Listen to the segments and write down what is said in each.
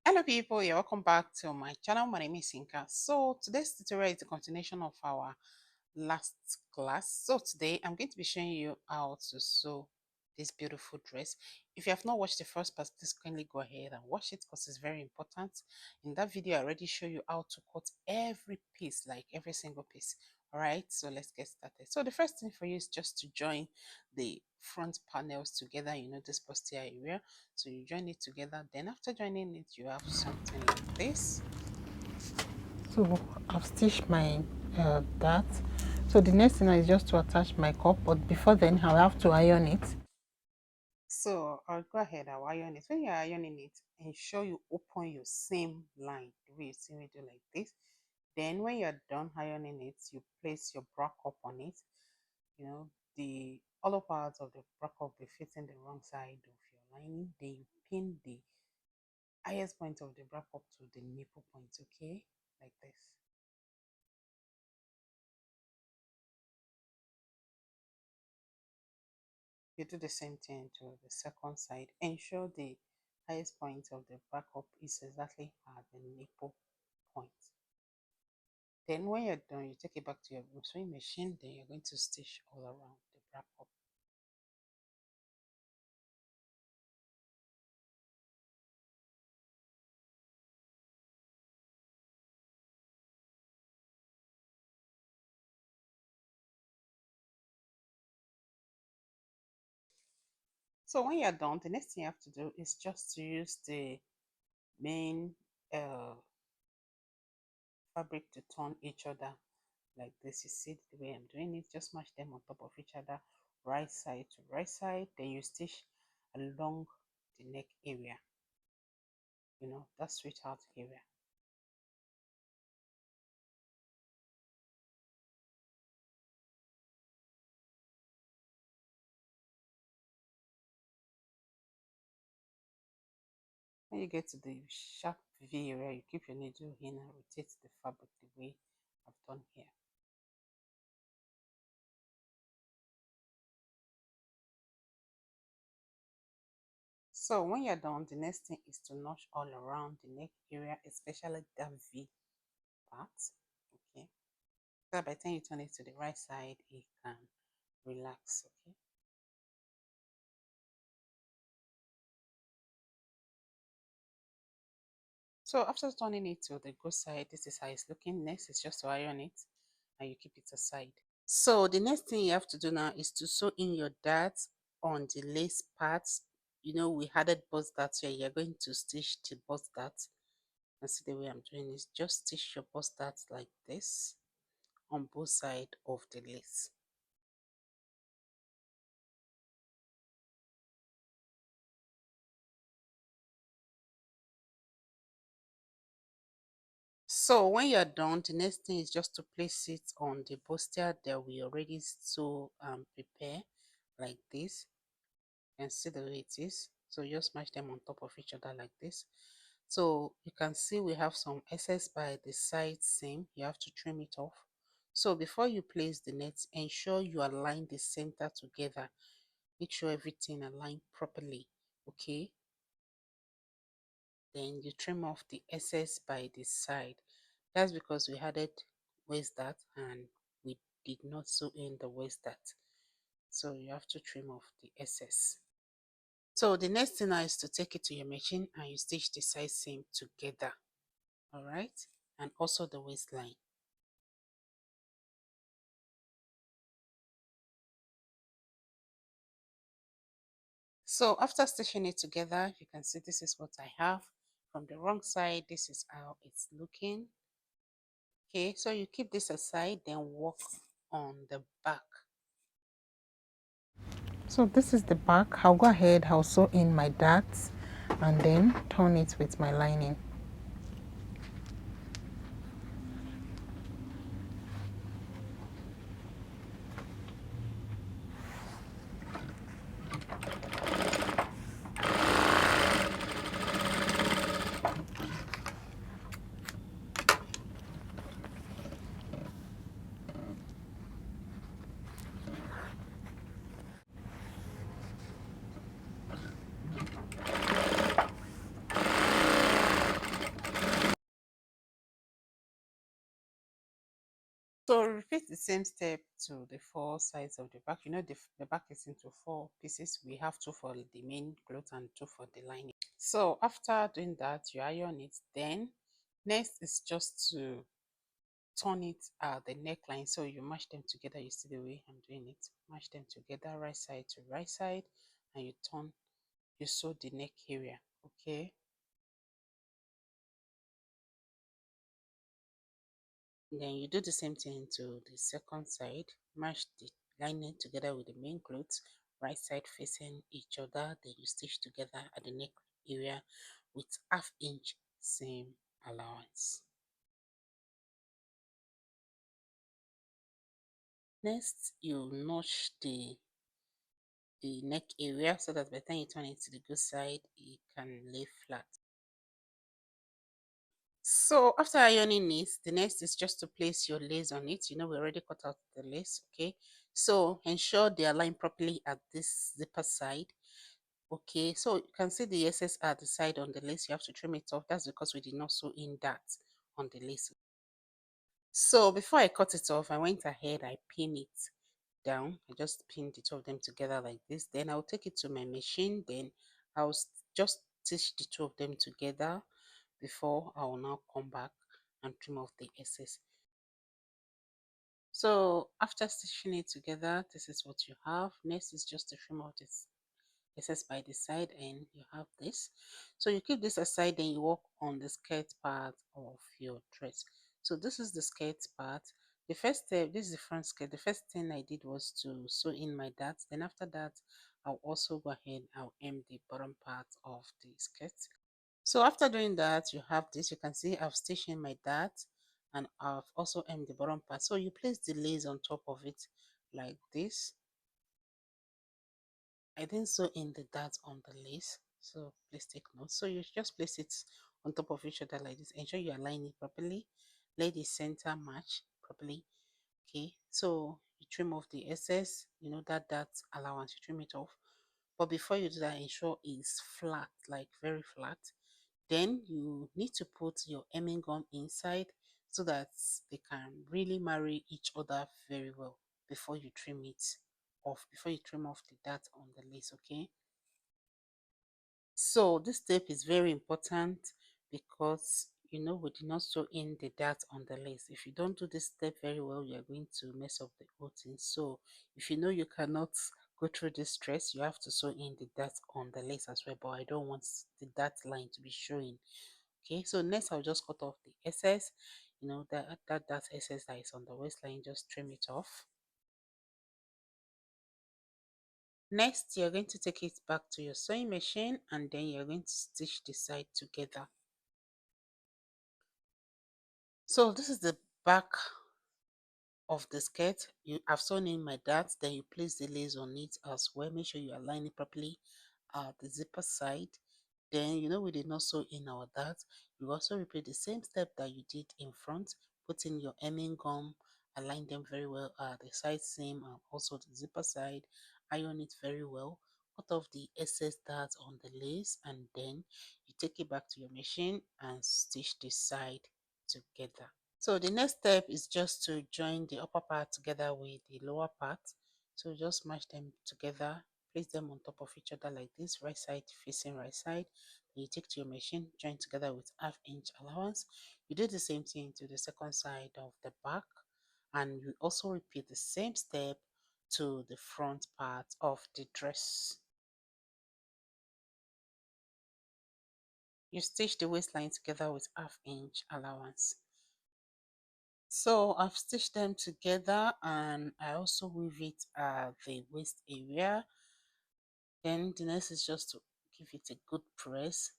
Hello people, you're welcome back to my channel. My name is Inka. So today's tutorial is a continuation of our last class. So today I'm going to be showing you how to sew this beautiful dress. If you have not watched the first part, please kindly go ahead and watch it because it's very important. In that video I already show you how to cut every piece, like every single piece. All right, so let's get started. So the first thing for you is just to join the front panels together, this bustier area. So you join it together, then after joining it you have something like this. So I've stitched my dart. So the next thing is just to attach my cup, but before then I'll have to iron it. So I'll go ahead, I'll iron it. When you're ironing it, ensure you open your same line the way you see me do, like this. Then when you're done ironing it, you place your bra cup on it. The hollow parts of the bra cup will be facing the wrong side of your lining. Then you pin the highest point of the bra cup to the nipple point, okay, like this. You do the same thing to the second side. Ensure the highest point of the bra cup is exactly at the nipple point. Then when you're done, you take it back to your sewing machine. Then you're going to stitch all around the bra cup. So when you're done, the next thing you have to do is just to use the main fabric to turn each other like this. You see the way I'm doing it, just match them on top of each other, right side to right side. Then you stitch along the neck area, that sweetheart area. When you get to the sharp V area, you keep your needle in and rotate the fabric the way I've done here. So when you're done, the next thing is to notch all around the neck area, especially that V part. Okay. So by the time you turn it to the right side, it can relax. Okay. So after turning it to the good side, this is how it's looking. Next is just to iron it and you keep it aside. So the next thing you have to do now is to sew in your darts on the lace parts. We added bust darts here. You're going to stitch the bust darts. And see the way I'm doing is just stitch your bust darts like this on both sides of the lace. So when you're done, the next thing is just to place it on the bustier that we already sew and prepare like this. You can see the way it is. So you just match them on top of each other like this. So you can see we have some excess by the side seam. You have to trim it off. So before you place the net, ensure you align the center together. Make sure everything align properly. Okay. Then you trim off the excess by the side. That's because we added waist dart and we did not sew in the waist dart. So you have to trim off the excess. So the next thing now is to take it to your machine and you stitch the side seam together. All right. And also the waistline. So after stitching it together, you can see this is what I have. From the wrong side, this is how it's looking. Okay, so you keep this aside, then work on the back. So this is the back. I'll go ahead, I'll sew in my darts and then turn it with my lining. So repeat the same step to the four sides of the back. You know the back is into four pieces. We have two for the main cloth and two for the lining. So after doing that, you iron it. Then next is just to turn it the neckline. So you mash them together. You see the way I'm doing it. Mash them together, right side to right side, and you turn. You sew the neck area. Okay. Then you do the same thing to the second side. Match the lining together with the main clothes, right side facing each other. Then you stitch together at the neck area with half-inch seam allowance. Next, you notch the neck area so that by the time you turn it to the good side, it can lay flat. So after ironing it, the next is just to place your lace on it. You know, we already cut out the lace, okay? So ensure they align properly at this zipper side. Okay, so you can see the excess at the side on the lace. You have to trim it off. That's because we did not sew in that on the lace. So before I cut it off, I went ahead, I pinned it down. I just pinned the two of them together like this. Then I'll take it to my machine. Then I'll just stitch the two of them together before I will now come back and trim off the excess. So after stitching it together, this is what you have. Next is just to trim out this excess by the side, and you have this. So you keep this aside, then you work on the skirt part of your dress. So this is the skirt part. The first step, this is the front skirt. The first thing I did was to sew in my darts. Then after that, I'll also go ahead, I'll hem the bottom part of the skirt. So after doing that, you have this. You can see I've stitched in my dart, and I've also hemmed the bottom part. So you place the lace on top of it like this. I didn't sew in the dart on the lace, so please take note. So you just place it on top of each other like this. Ensure you align it properly. Let the center match properly. Okay, so you trim off the excess, you know, that dart allowance, you trim it off. But before you do that, ensure it's flat, like very flat. Then you need to put your hemming gum inside so that they can really marry each other very well before you trim it off, before you trim off the dart on the lace, okay? So this step is very important because you know we did not sew in the dart on the lace. If you don't do this step very well, you are going to mess up the whole thing. So if you know you cannot go through this stress, you have to sew in the dart on the lace as well. But I don't want the dart line to be showing. Okay, so next I'll just cut off the excess. You know that excess that is on the waistline, just trim it off. Next, you're going to take it back to your sewing machine, and then you're going to stitch the side together. So this is the back of the skirt. You have sewn in my dart, then you place the lace on it as well. Make sure you align it properly at the zipper side. Then you know we did not sew in our dart. You also repeat the same step that you did in front. Put in your hemming gum, align them very well at the side seam and also the zipper side. Iron it very well. Cut off the excess dart on the lace, and then you take it back to your machine and stitch the side together. So the next step is just to join the upper part together with the lower part. So just mash them together, place them on top of each other like this, right side facing right side. Then you take to your machine, join together with half-inch allowance. You do the same thing to the second side of the back, and you also repeat the same step to the front part of the dress. You stitch the waistline together with half-inch allowance. So I've stitched them together, and I also weave it at the waist area. Then the next is just to give it a good press.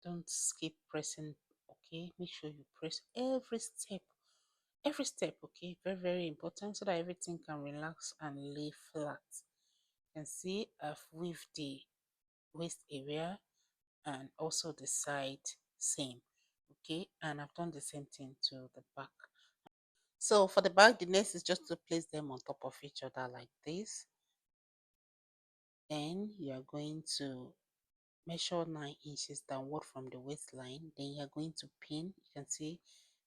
Don't skip pressing, okay? Make sure you press every step, okay? Very, very important so that everything can relax and lay flat. You can see I've weaved the waist area and also the side same, okay? And I've done the same thing to the back. So for the back, the next is just to place them on top of each other like this. Then you are going to measure 9 inches downward from the waistline. Then you are going to pin. You can see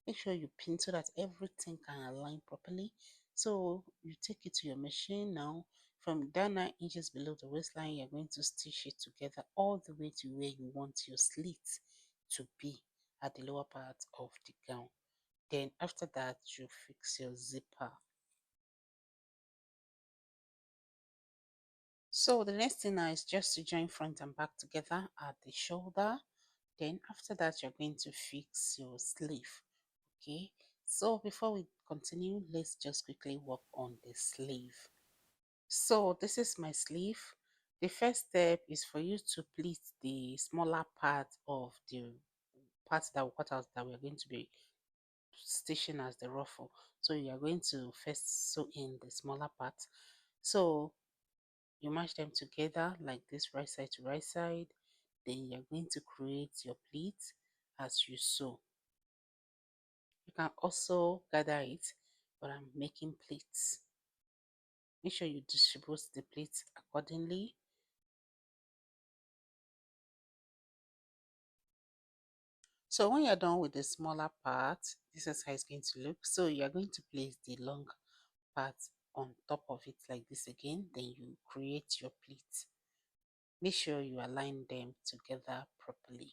Make sure you pin so that everything can align properly. So you take it to your machine now. From down 9 inches below the waistline, you're going to stitch it together all the way to where you want your slit to be at the lower part of the gown. Then after that, you fix your zipper. So the next thing now is just to join front and back together at the shoulder. Then after that, you're going to fix your sleeve. Okay, so before we continue, let's just quickly work on the sleeve. So this is my sleeve. The first step is for you to pleat the smaller part of the parts that we cut out that we're going to be stitching as the ruffle. So you are going to first sew in the smaller part. So you match them together like this, right side to right side. Then you're going to create your pleat as you sew. You can also gather it, but I'm making pleats. Make sure you distribute the pleats accordingly. So when you're done with the smaller part, this is how it's going to look. So you're going to place the long part on top of it like this again. Then you create your pleats. Make sure you align them together properly.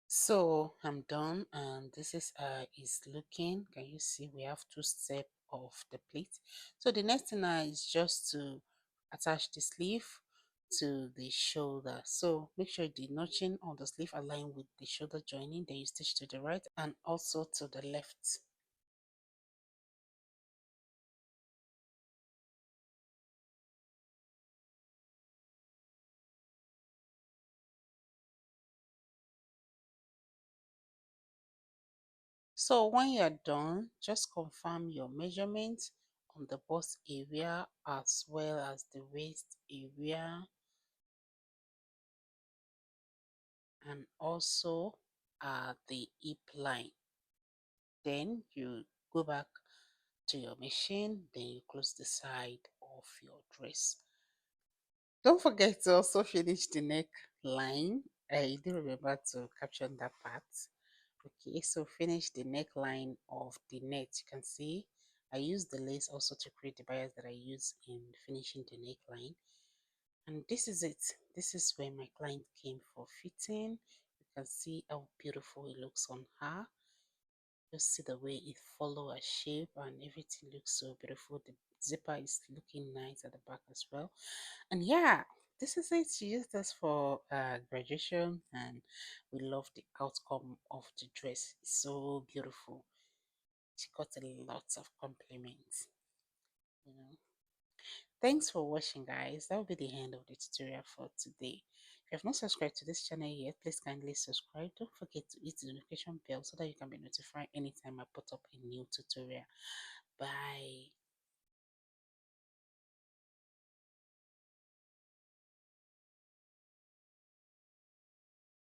So I'm done, and this is is looking. Can you see we have two steps of the pleat? So the next thing now is just to attach the sleeve to the shoulder. So make sure the notching on the sleeve align with the shoulder joining. Then you stitch to the right and also to the left. So when you're done, just confirm your measurements on the bust area as well as the waist area, and also the hip line. Then you go back to your machine, then you close the side of your dress. Don't forget to also finish the neckline. I do remember to caption that part. Okay, so finish the neckline of the net. You can see I use the lace also to create the bias that I use in finishing the neckline. And this is it. This is where my client came for fitting. You can see how beautiful it looks on her. Just see the way it follow a shape and everything looks so beautiful. The zipper is looking nice at the back as well. And yeah, this is it. She used this for graduation, and we love the outcome of the dress. It's so beautiful. She got a lot of compliments, you know. Thanks for watching, guys. That will be the end of the tutorial for today. If you have not subscribed to this channel yet, please kindly subscribe. Don't forget to hit the notification bell so that you can be notified anytime I put up a new tutorial. Bye.